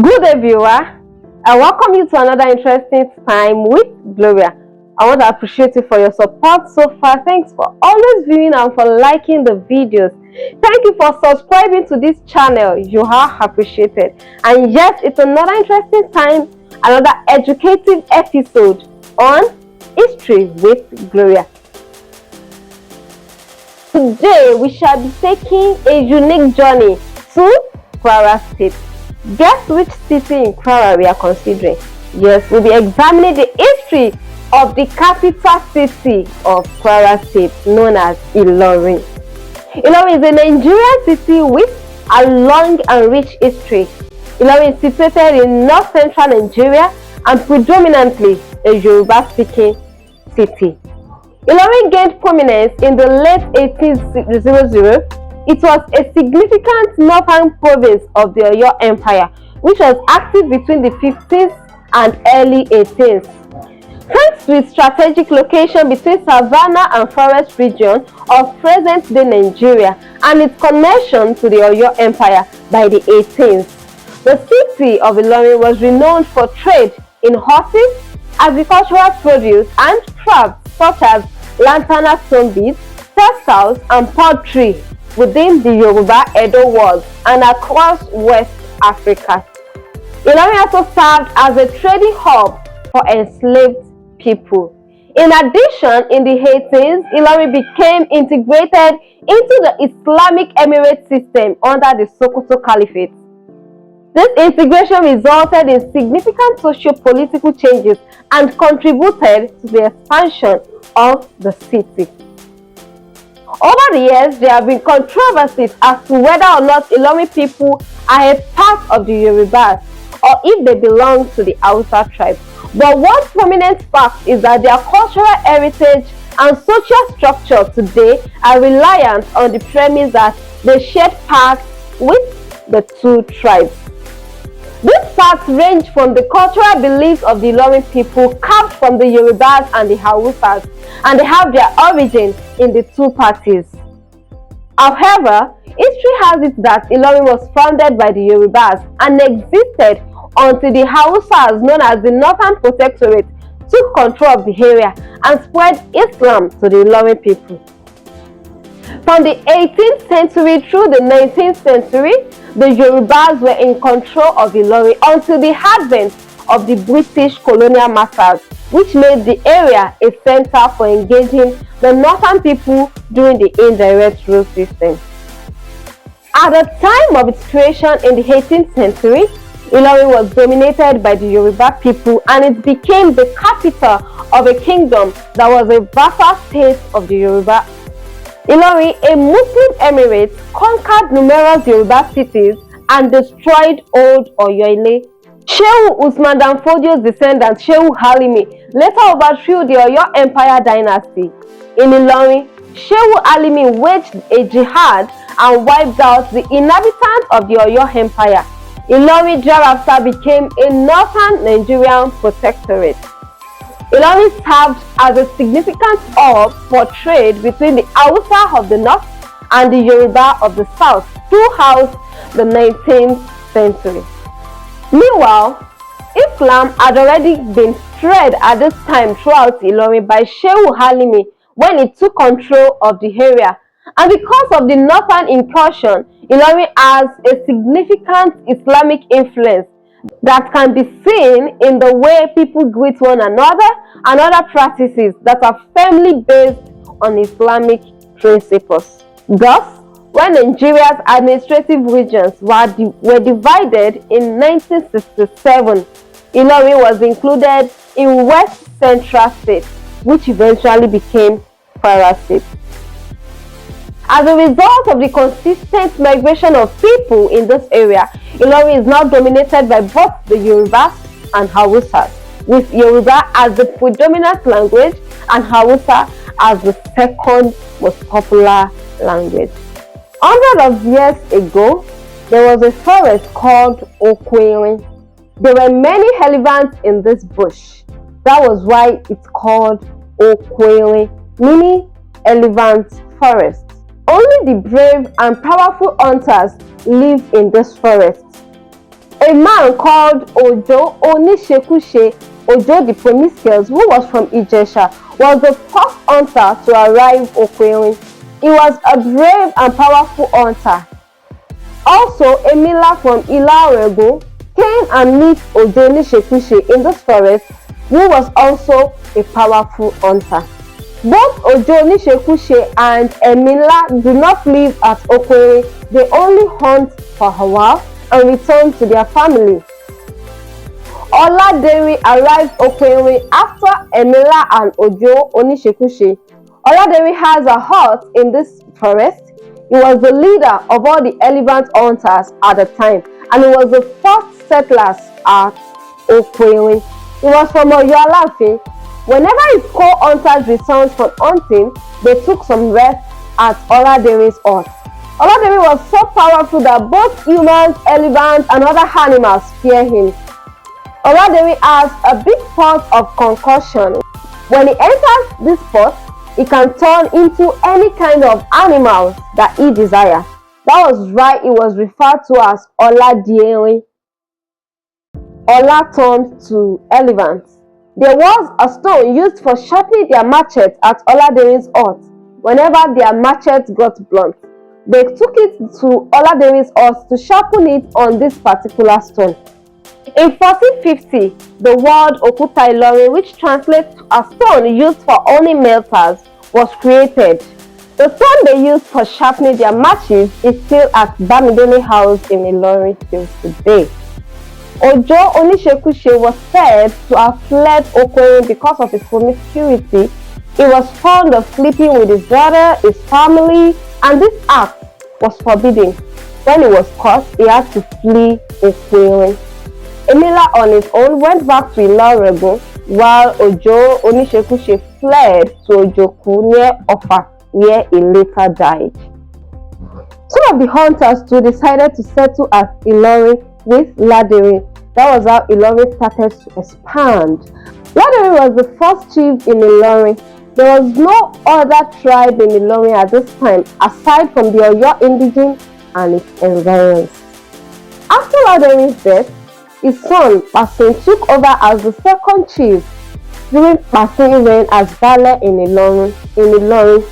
Good day, viewer. I welcome you to another interesting time with Gloria. I want to appreciate you for your support so far. Thanks for always viewing and for liking the videos. Thank you for subscribing to this channel. You are appreciated. And yes, it's another interesting time, another educative episode on History with Gloria. Today, we shall be taking a unique journey to Kwara State. Guess which city in Kwara we are considering? Yes, we'll be examining the history of the capital city of Kwara State, known as Ilorin. Ilorin is a Nigerian city with a long and rich history. Ilorin is situated in north-central Nigeria and predominantly a Yoruba-speaking city. Ilorin gained prominence in the late 1800s. It was a significant northern province of the Oyo Empire, which was active between the 15th and early 18th. Thanks to its strategic location between Savannah and Forest region of present-day Nigeria and its connection to the Oyo Empire by the 18th, the city of Ilorin was renowned for trade in horses, agricultural produce, and crafts such as lantana stone beads, textiles, and pottery within the Yoruba Edo world and across West Africa. Ilorin also served as a trading hub for enslaved people. In addition, in the 18th, Ilorin became integrated into the Islamic Emirate system under the Sokoto Caliphate. This integration resulted in significant socio-political changes and contributed to the expansion of the city. Over the years, there have been controversies as to whether or not Ilorin people are a part of the Yorubas or if they belong to the Hausa tribe. But one prominent fact is that their cultural heritage and social structure today are reliant on the premise that they share paths with the two tribes. These facts range from the cultural beliefs of the Ilorin people carved from the Yorubas and the Hausas, and they have their origin in the two parties. However, history has it that Ilorin was founded by the Yorubas and existed until the Hausas, known as the Northern Protectorate, took control of the area and spread Islam to the Ilorin people. From the 18th century through the 19th century, the Yorubas were in control of Ilorin until the advent of the British colonial masters, which made the area a center for engaging the northern people during the indirect rule system. At the time of its creation in the 18th century, Ilorin was dominated by the Yoruba people and it became the capital of a kingdom that was a vassal state of the Yoruba. Ilorin, a Muslim emirate, conquered numerous Yoruba cities and destroyed old Oyo-Ile. Shehu Usman Danfodio's descendant, Shehu Halimi, later overthrew the Oyo Empire dynasty. In Ilorin, Shehu Halimi waged a jihad and wiped out the inhabitants of the Oyo Empire. Ilorin thereafter became a northern Nigerian protectorate. Ilorin served as a significant hub for trade between the Hausa of the north and the Yoruba of the south throughout the 19th century. Meanwhile, Islam had already been spread at this time throughout Ilorin by Shehu Halimi when he took control of the area. And because of the northern incursion, Ilorin has a significant Islamic influence that can be seen in the way people greet one another and other practices that are firmly based on Islamic principles. Thus, when Nigeria's administrative regions were divided in 1967, Ilorin was included in West Central State, which eventually became Kwara State. As a result of the consistent migration of people in this area, Ilorin is now dominated by both the Yorubas and Hausas, with Yoruba as the predominant language and Hausa as the second most popular language. Hundreds of years ago, there was a forest called Okwiri. There were many elephants in this bush. That was why it's called Okwiri, meaning elephant forest. Only the brave and powerful hunters live in this forest. A man called Ojo Onishekushe, Ojo the Promiscuous, who was from Ijesha, was the first hunter to arrive Okwewin. He was a brave and powerful hunter. Also, Emila from Ilorin came and met Ojo Onishekushe in this forest, who was also a powerful hunter. Both Ojo Onishekushe and Emila do not live at Okwewin. They only hunt for a while and return to their family. Oladeri arrived Okwewin after Emila and Ojo Onishekushe. Oladeri has a hut in this forest. He was the leader of all the elephant hunters at the time, and he was the first settlers at Okwewin. He was from Oyo. Whenever his co-hunters returned from hunting, they took some rest at Oladeri's hut. Oladeri was so powerful that both humans, elephants, and other animals fear him. Oladeri has a big pot of concussion. When he enters this pot, he can turn into any kind of animals that he desires. That was why he was referred to as Oladeri. Ola turned to elephants. There was a stone used for sharpening their machetes at Oladeri's hut. Whenever their machetes got blunt, they took it to Oladeri's hut to sharpen it on this particular stone. In 1450, the word Okuta Ilorin, which translates to a stone used for owning melters, was created. The stone they used for sharpening their matches is still at Bamidele House in Ilorin till today. Ojo Onishekushe was said to have fled Okwewin because of his promiscuity. He was fond of sleeping with his daughter, his family, and this act was forbidden. When he was caught, he had to flee Okwewin. Emila on his own went back to Ilorin, while Ojo Onishekushe fled to Ojoku near Ofa, where he later died. Some of the hunters too decided to settle at Ilorin with Laderi. That was how Ilorin started to expand. Laderi was the first chief in Ilorin. There was no other tribe in Ilorin at this time aside from the Oyo indigene and its environs. After Laderi's death, his son Pasin took over as the second chief. During Pasin's reign as Baale in Ilorin,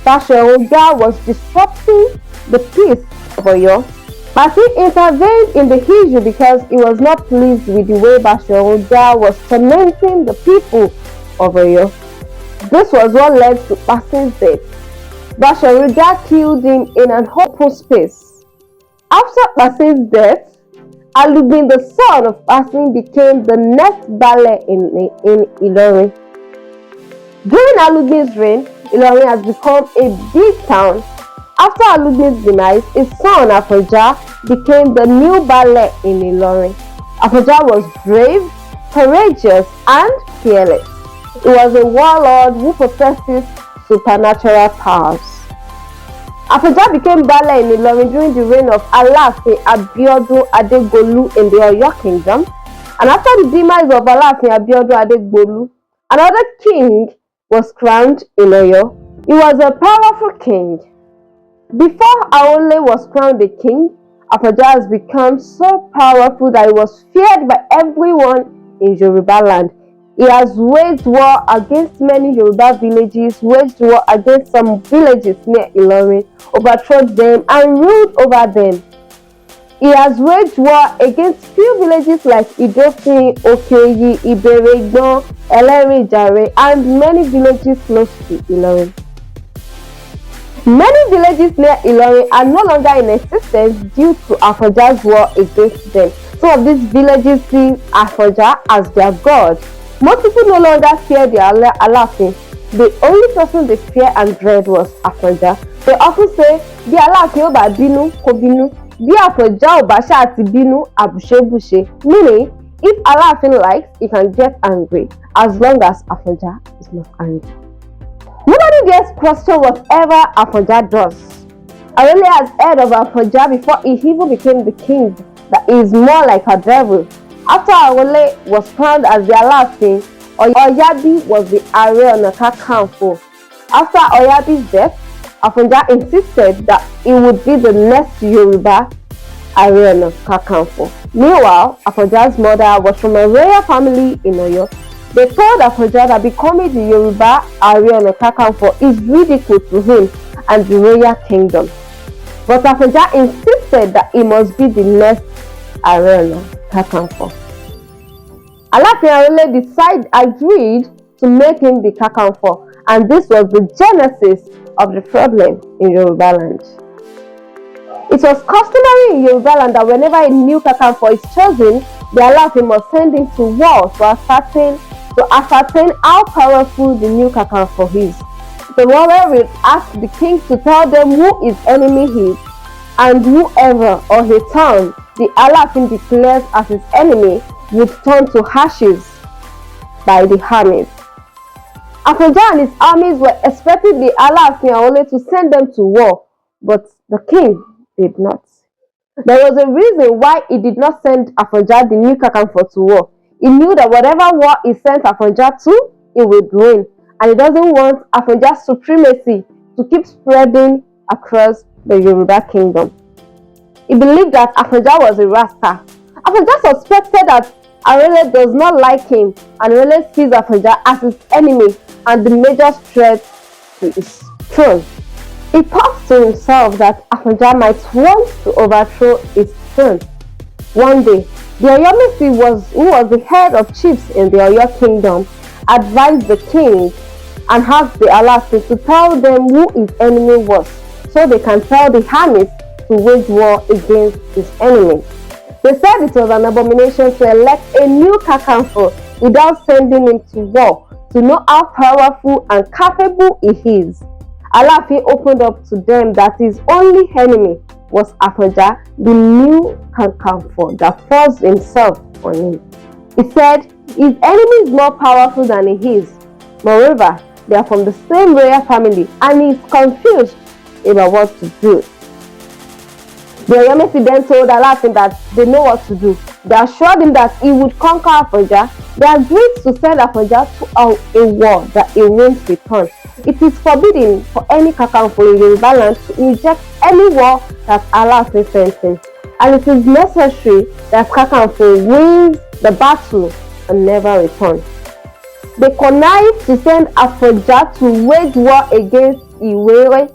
Basharoga was disrupting the peace of Oyo. Pasin intervened in the issue because he was not pleased with the way Basharoga was tormenting the people of Oyo. This was what led to Pasin's death. Basharoga killed him in an open space. After Pasin's death, Alubin, the son of Pasin, became the next Baale in Ilorin. During Alubin's reign, Ilorin has become a big town. After Alubin's demise, his son Afonja became the new Baale in Ilorin. Afonja was brave, courageous, and fearless. He was a warlord who possesses supernatural powers. Afonja became Baale in Ilorin during the reign of Alaafin Abiodun Adegbolu in the Oyo Kingdom, and after the demise of Alaafin Abiodun Adegbolu, another king was crowned in Oyo. He was a powerful king. Before Aole was crowned a king, Afonja has become so powerful that he was feared by everyone in Yoruba land. He has waged war against many Yoruba villages, waged war against some villages near Ilorin, overthrew them and ruled over them. He has waged war against few villages like Idofin, Okeyi, Iberegbon, Elerijare, and many villages close to Ilorin. Many villages near Ilorin are no longer in existence due to Afonja's war against them. Some of these villages see Afonja as their god. Most people no longer fear the Alaafin. The only person they fear and dread was Afonja. They often say, "Bí Alaafin ò bá bínú, kò bínú. Bí Afonja ò bá ṣáà ti bínú, àbùṣebùṣe." Meaning, if Alaafin likes, he can get angry, as long as Afonja is not angry. Nobody dares question whatever Afonja does. Aole has heard of Afonja before he even became the king, that he is more like a devil. After Aole was crowned as the Alaafin, Oyabi was the Ààrẹ Ọ̀nà Kakanfò. After Oyabi's death, Afonja insisted that he would be the next Yoruba Ààrẹ Ọ̀nà Kakanfò. Meanwhile, Afonja's mother was from a royal family in Oyo. They told Afonja that becoming the Yoruba Ààrẹ Ọ̀nà Kakanfò is ridicule to him and the royal kingdom. But Afonja insisted that he must be the next Ààrẹ Ọ̀nà Kakanfò. Aláàfin Arole agreed to make him the Kakanfò, and this was the genesis of the problem in Yoruba land. It was customary in Yoruba land that whenever a new Kakanfò is chosen, the Aláàfin must send him to war to ascertain how powerful the new Kakanfò is. The warrior will ask the king to tell them who his enemy is, and whoever on his turn the Aláàfin declares as his enemy would turn to ashes by the armies. Afonja and his armies were expecting the Aláàfin Arole to send them to war, but the king did not. There was a reason why he did not send Afonja, the new Kakanfò, to war. He knew that whatever war he sent Afonja to, he would win, and he doesn't want Afonja's supremacy to keep spreading across the Yoruba kingdom. He believed that Afonja was a Rasta. Afonja suspected that Arole does not like him, and Arole sees Afonja as his enemy and the major threat to his throne. He thought to himself that Afonja might want to overthrow his throne. One day, the Oyomesi who was the head of chiefs in the Oyo kingdom, advised the king and asked the Aláàfin to tell them who his enemy was, so they can tell the armies to wage war against his enemy. They said it was an abomination to elect a new Kakanfò without sending him to war to know how powerful and capable he is. Aláàfin opened up to them that his only enemy was Afonja, the new Kakanfò that forced himself on him. He said his enemy is more powerful than he is. Moreover, they are from the same royal family and he is confused about what to do. The Oyomesi then told Aláàfin that they know what to do. They assured him that he would conquer Afonja. They agreed to send Afonja to a war that he won't return. It is forbidden for any Kakanfò in Yoruba land to reject any war that Aláàfin sends him, and it is necessary that Kakanfò wins the battle and never return. They connived to send Afonja to wage war against Iwere.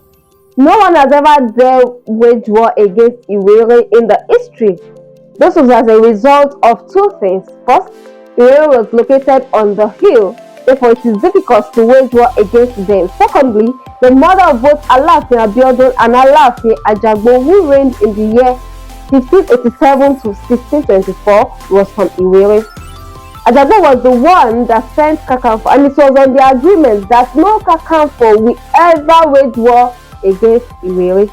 No one has ever dared wage war against Iwere in the history. This was as a result of two things. First, Iwere was located on the hill, therefore it is difficult to wage war against them. Secondly, the mother of both Aláàfin Abiodun and Aláàfin Ajagbo, who reigned in the year 1587 to 1624, was from Iwere. Ajagbo was the one that sent Kakanfò, and it was on the agreement that no Kakanfò will ever wage war against Iwere.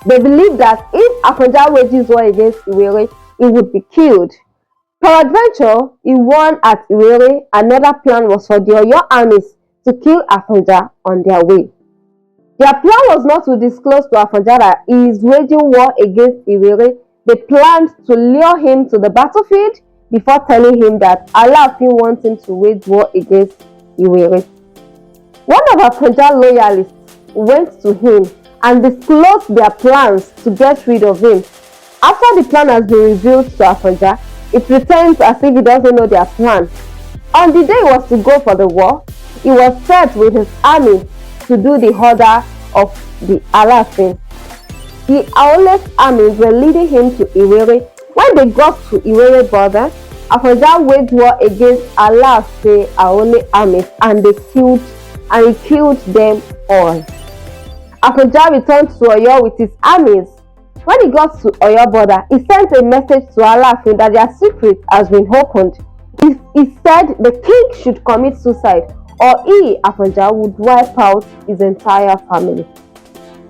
They believed that if Afonja wages war against Iwere, he would be killed. Peradventure, he won at Iwere. Another plan was for the Oyo armies to kill Afonja on their way. Their plan was not to disclose to Afonja that he is waging war against Iwere. They planned to lure him to the battlefield before telling him that Aláàfin wants him to wage war against Iwere. One of Afonja's loyalists went to him and disclosed their plans to get rid of him. After the plan has been revealed to Afonja, he pretends as if he doesn't know their plan. On the day he was to go for the war, he was set with his army to do the order of the Aláàfin. The Arole's armies were leading him to Iwere. When they got to Iwere border, Afonja waged war against Aláàfin Arole armies and he killed them all. Afonja returned to Oyo with his armies. When he got to Oyo border, he sent a message to Aláàfin that their secret has been opened. He said the king should commit suicide or he, Afonja, would wipe out his entire family.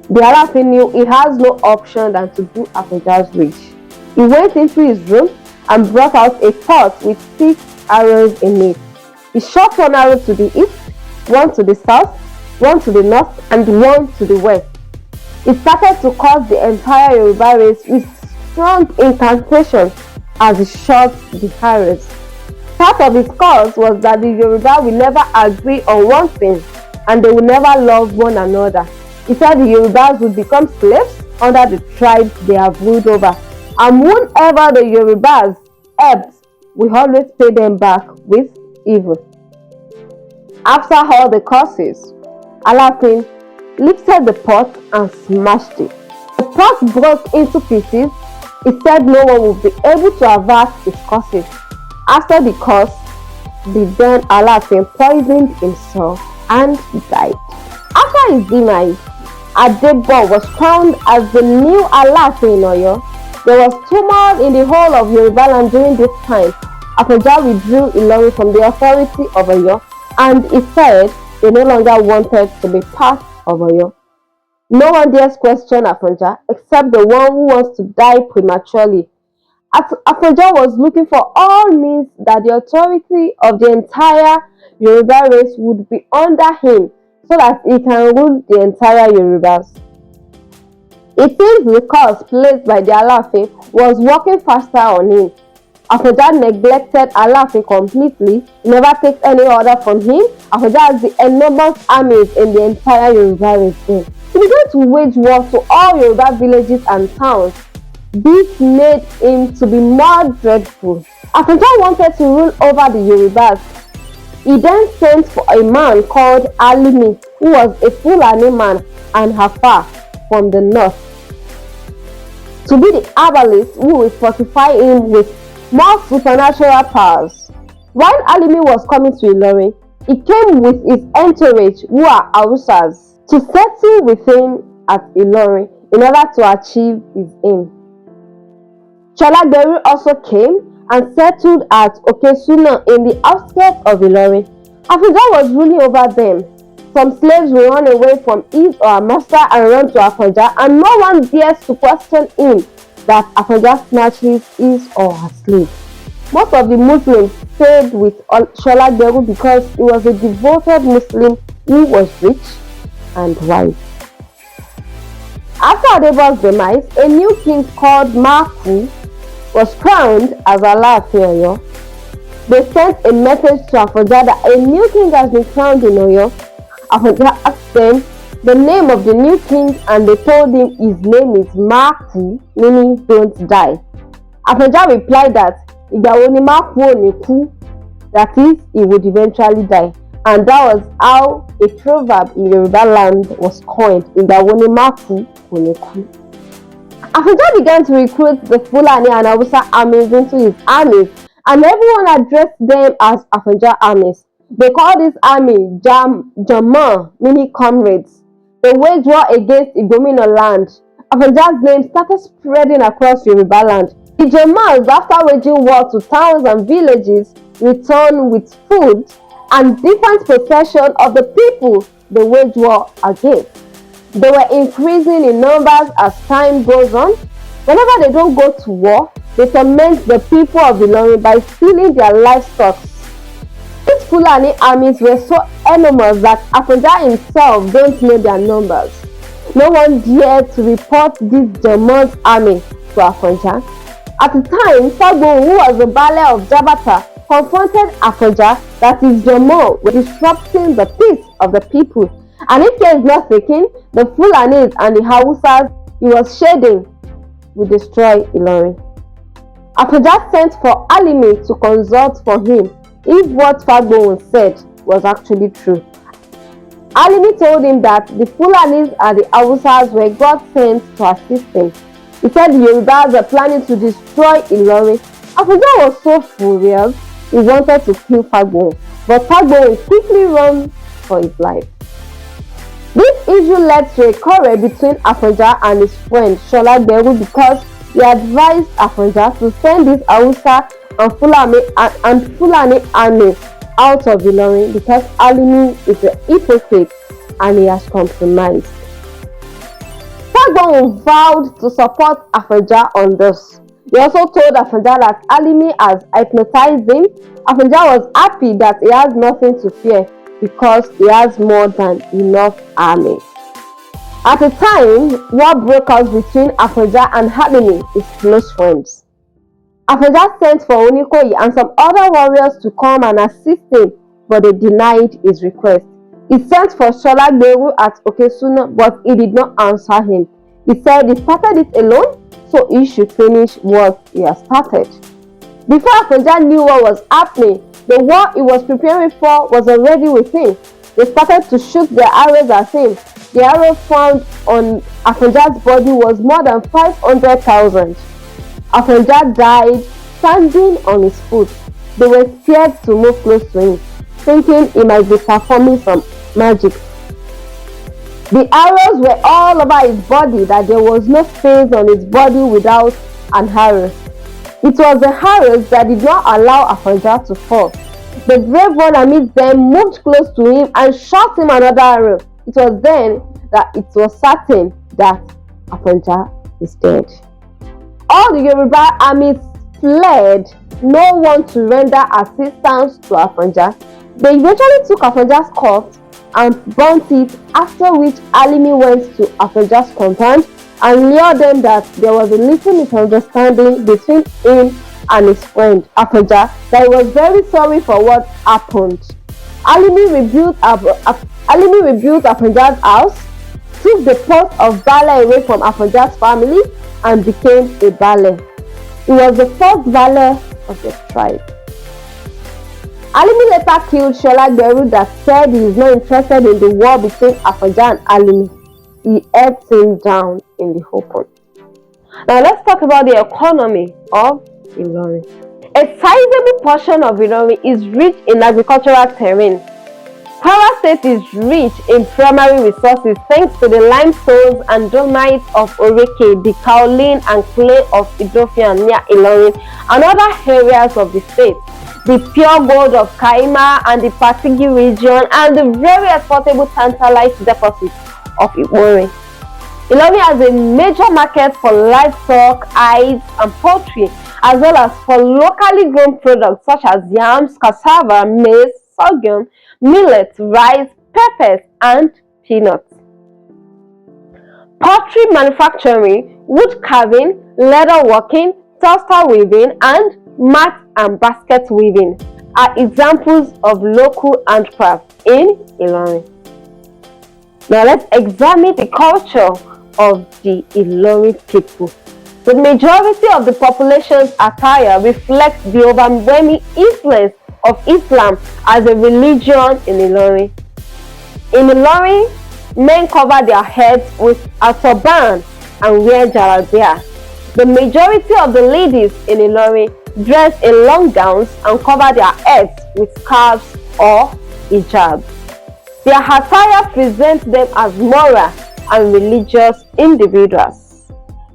The Aláàfin knew he has no option than to do Afonja's wish. He went into his room and brought out a pot with 6 arrows in it. He shot 1 arrow to the east, 1 to the south, 1 to the north, and 1 to the west. He started to curse the entire Yoruba race with strong incantations as he shot the arrows. Part of his curse was that the Yoruba will never agree on one thing and they will never love one another. He said the Yorubas would become slaves under the tribes they have ruled over. And whenever the Yorubas helped, we always pay them back with evil. After all the curses, Alaafin lifted the pot and smashed it. The pot broke into pieces. He said no one would be able to avert his curses. After the curse, the then Alaafin poisoned himself and died. After his demise, Adebo was crowned as the new Alaafin in Oyo. There was turmoil in the whole of Yorubaland during this time. Afonja withdrew Ilorin from the authority of Oyo, and he said they no longer wanted to be part of Oyo. No one dares question Afonja except the one who wants to die prematurely. Afonja was looking for all means that the authority of the entire Yoruba race would be under him so that he can rule the entire Yorubas. It seems the curse placed by the Alaafin was working faster on him. Afonja neglected Alaafin completely, never takes any order from him. Afonja has the enormous armies in the entire Yoruba region. He began to wage war to all Yoruba villages and towns. This made him to be more dreadful. Afonja wanted to rule over the Yorubas. He then sent for a man called Alimi, who was a Fulani man and Hafa from the north, to be the herbalist who will fortify him with more supernatural powers. While Alimi was coming to Ilorin, he came with his entourage, who are Hausas, to settle with him at Ilorin in order to achieve his aim. Sholagberu also came and settled at Okesuna in the outskirts of Ilorin. Afonja was ruling over them. Some slaves will run away from his or her master and run to Afonja, and no one dares to question him that Afonja snatches his or her slave. Most of the Muslims stayed with Sholagberu because he was a devoted Muslim who was rich and wise. After Adebo's demise, a new king called Maku was crowned as Alaafin Oyo. They sent a message to Afonja that a new king has been crowned in Oyo. Afonja asked them the name of the new king, and they told him his name is Maku, meaning don't die. Afonja replied that Igbawo ni Maku o ni ku, that is, he would eventually die. And that was how a proverb in Yoruba land was coined, Igbawo ni Maku o ni ku. Afonja began to recruit the Fulani and Hausa armies into his armies, and everyone addressed them as Afonja armies. They called this army Jama, meaning comrades. They waged war against Igomina land. Afonja's name started spreading across Yoruba land. The Jamas, after waging war to towns and villages, returned with food and different possession of the people they waged war against. They were increasing in numbers as time goes on. Whenever they don't go to war, they torment the people of Ilorin by stealing their livestock. These Fulani armies were so enormous that Afonja himself don't know their numbers. No one dared to report this German army to Afonja. At the time, Fagbo, who was the Baale of Jabata, confronted Afonja that his Jamo were disrupting the peace of the people, and if he is not taken, the Fulanis and the Hausas he was shading will destroy Ilorin. Afonja sent for Alimi to consult for him if what Fagbo said was actually true. Alimi told him that the Fulanis and the Hausas were God sent to assist him. He said the Yorubas were planning to destroy Ilorin. Afonja was so furious, he wanted to kill Fagbo, but Fagbo quickly ran for his life. This issue led to a quarrel between Afonja and his friend Sholagberu because he advised Afonja to send his Hausa and Fulani armies out of Ilorin because Alimi is a hypocrite and he has compromised. Fagbo vowed to support Afonja on this. He also told Afonja that Alimi has hypnotized him. Afonja was happy that he has nothing to fear because he has more than enough army. At the time, war broke out between Afonja and Alimi, his close friends. Afonja sent for Onikoyi and some other warriors to come and assist him, but they denied his request. He sent for Sholagberu at Okesuna, but he did not answer him. He said he started it alone, so he should finish what he has started. Before Afonja knew what was happening, the war he was preparing for was already with him. They started to shoot their arrows at him. The arrow found on Afonja's body was more than 500,000. Afonja died standing on his foot. They were scared to move close to him, thinking he might be performing some magic. The arrows were all over his body, that there was no space on his body without an arrow. It was the arrows that did not allow Afonja to fall. The brave one amidst them moved close to him and shot him another arrow. It was then that it was certain that Afonja is dead. All the Yoruba armies fled, no one to render assistance to Afonja. They eventually took Afonja's corpse and burnt it, after which Alimi went to Afonja's compound and lured them that there was a little misunderstanding between him and his friend Afonja, that he was very sorry for what happened. Alimi rebuilt Afonja's house, took the post of Baale away from Afonja's family, and became a Baale. He was the first Baale of the tribe. Alimi later killed Shola Gberu, that said he is not interested in the war between Afonja and Alimi. He helped him down in the open. Now let's talk about the economy of Ilorin. A sizable portion of Ilorin is rich in agricultural terrain. Kwara State is rich in primary resources thanks to the limestones and dolomites of Oreke, the kaolin and clay of Idofia near Ilorin, and other areas of the state. The pure gold of Kaima and the Patigi region, and the very exportable tantalite deposits of Ilorin. Ilorin has a major market for livestock, hides, and poultry, as well as for locally grown products such as yams, cassava, maize, sorghum, millet, rice, peppers, and peanuts. Pottery manufacturing, wood carving, leather working, textile weaving, and mat and basket weaving are examples of local handcraft in Ilorin. Now let's examine the culture of the Ilorin people. The majority of the population's attire reflects the overwhelming influence of Islam as a religion in Ilorin. In Ilorin, men cover their heads with a turban and wear jalabia. The majority of the ladies in Ilorin dress in long gowns and cover their heads with scarves or hijab. Their attire presents them as moral and religious individuals.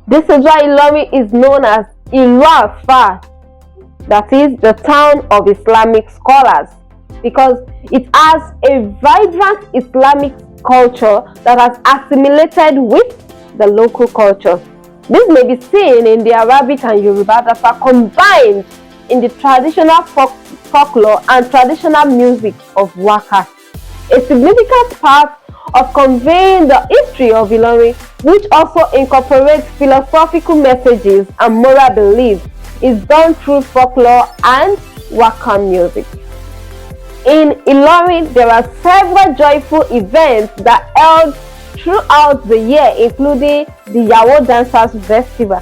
This is why Ilorin is known as Ilu Afa, that is the town of Islamic scholars, because it has a vibrant Islamic culture that has assimilated with the local culture. This may be seen in the Arabic and Yoruba that are combined in the traditional folklore and traditional music of Waka. A significant part of conveying the history of Ilorin, which also incorporates philosophical messages and moral beliefs, is done through folklore and Waka music. In Ilorin, there are several joyful events that held throughout the year, including the Yawo Dancers Festival.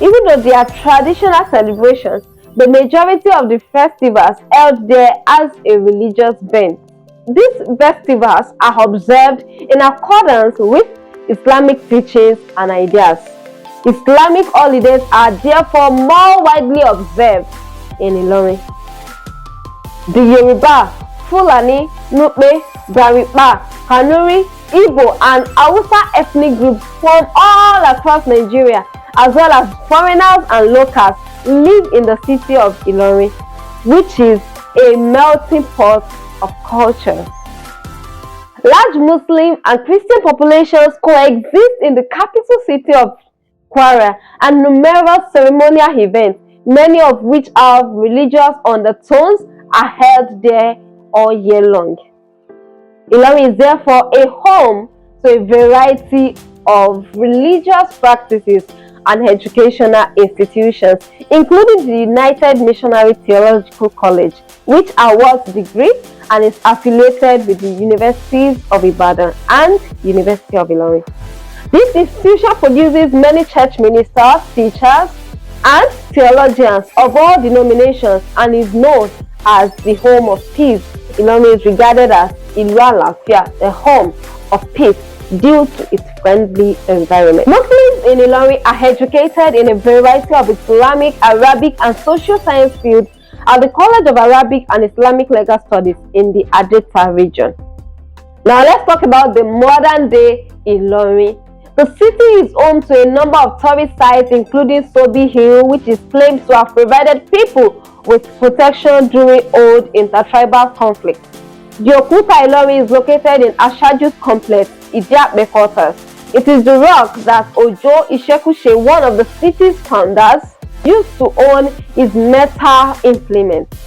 Even though they are traditional celebrations, the majority of the festivals held there as a religious bent. These festivals are observed in accordance with Islamic teachings and ideas. Islamic holidays are therefore more widely observed in Ilorin. The Yoruba, Fulani, Nupe, Garipa, Kanuri, Igbo, and Hausa ethnic groups from all across Nigeria, as well as foreigners and locals, live in the city of Ilorin, which is a melting pot of cultures. Large Muslim and Christian populations coexist in the capital city of Kwara, and numerous ceremonial events, many of which have religious undertones, are held there all year long. Ilorin is therefore a home to a variety of religious practices and educational institutions, including the United Missionary Theological College, which awards degrees and is affiliated with the Universities of Ibadan and University of Ilorin. This institution produces many church ministers, teachers, and theologians of all denominations and is known as the home of peace. Ilorin is regarded as Ilorin AFONJA, the home of peace, due to its friendly environment. Muslims in Ilorin are educated in a variety of Islamic, Arabic, and social science fields at the College of Arabic and Islamic Legal Studies in the Adeta region. Now let's talk about the modern day Ilorin. The city is home to a number of tourist sites, including Sobi Hill, which is claimed to have provided people with protection during old intertribal conflicts. The Okuta Ilorin is located in Ashaju's complex, Idiape quarters. It is the rock that Ojo Ishekushe, one of the city's founders, used to own his metal implements.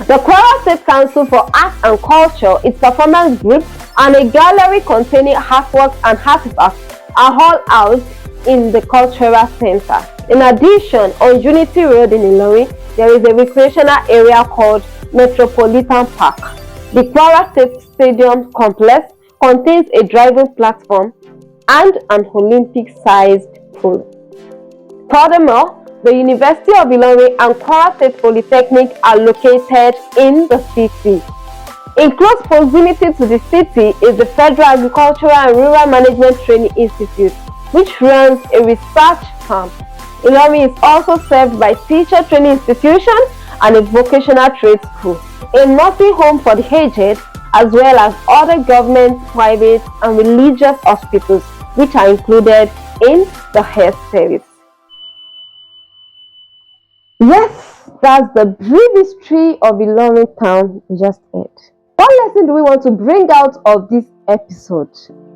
The Kwara State Council for Art and Culture, its performance group, and a gallery containing artworks and artifacts are all housed in the Cultural Center. In addition, on Unity Road in Ilorin, there is a recreational area called Metropolitan Park. The Kwara State Stadium complex contains a driving platform and an Olympic-sized pool. Furthermore, the University of Ilorin and Kwara State Polytechnic are located in the city. In close proximity to the city is the Federal Agricultural and Rural Management Training Institute, which runs a research camp. Ilorin is also served by teacher training institutions and a vocational trade school, a nursing home for the aged, as well as other government, private, and religious hospitals, which are included in the health service. Yes, that's the brief history of Ilorin town we just heard. What lesson do we want to bring out of this episode?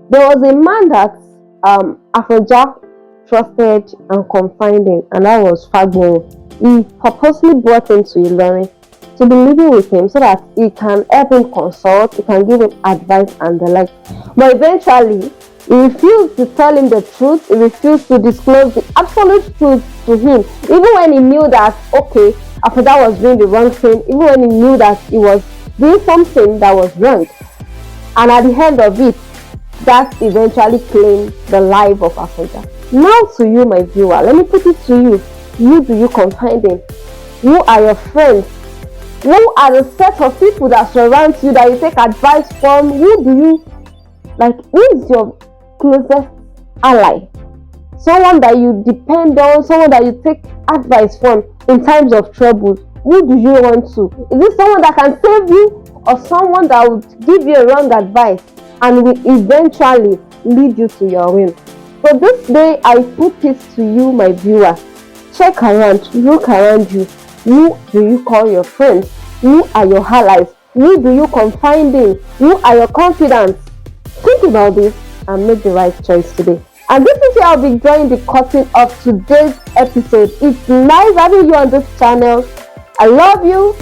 There was a man that Afonja trusted and confided, and that was Fagbon. He purposely brought him to Ilorin to be living with him so that he can help him consult, he can give him advice and the like. But eventually, he refused to tell him the truth. He refused to disclose the absolute truth to him, even when he knew that, okay, Afonja was doing the wrong thing, even when he knew that he was doing something that was wrong. And at the end of it, that eventually claimed the life of Afonja. Now to you, my viewer, let me put it to you. Who do you confide in? Who are your friends? Who are the set of people that surround you that you take advice from? Who is your closest ally? Someone that you depend on, someone that you take advice from in times of trouble. Who do you want to? Is it someone that can save you, or someone that would give you a wrong advice and will eventually lead you to your ruin? So this day I put this to you, my viewer. Check around, look around you. Who do you call your friends? Who are your allies? Who do you confide in? Who are your confidants? Think about this and make the right choice today. And this is where I'll be drawing the curtain of today's episode. It's nice having you on this channel. I love you.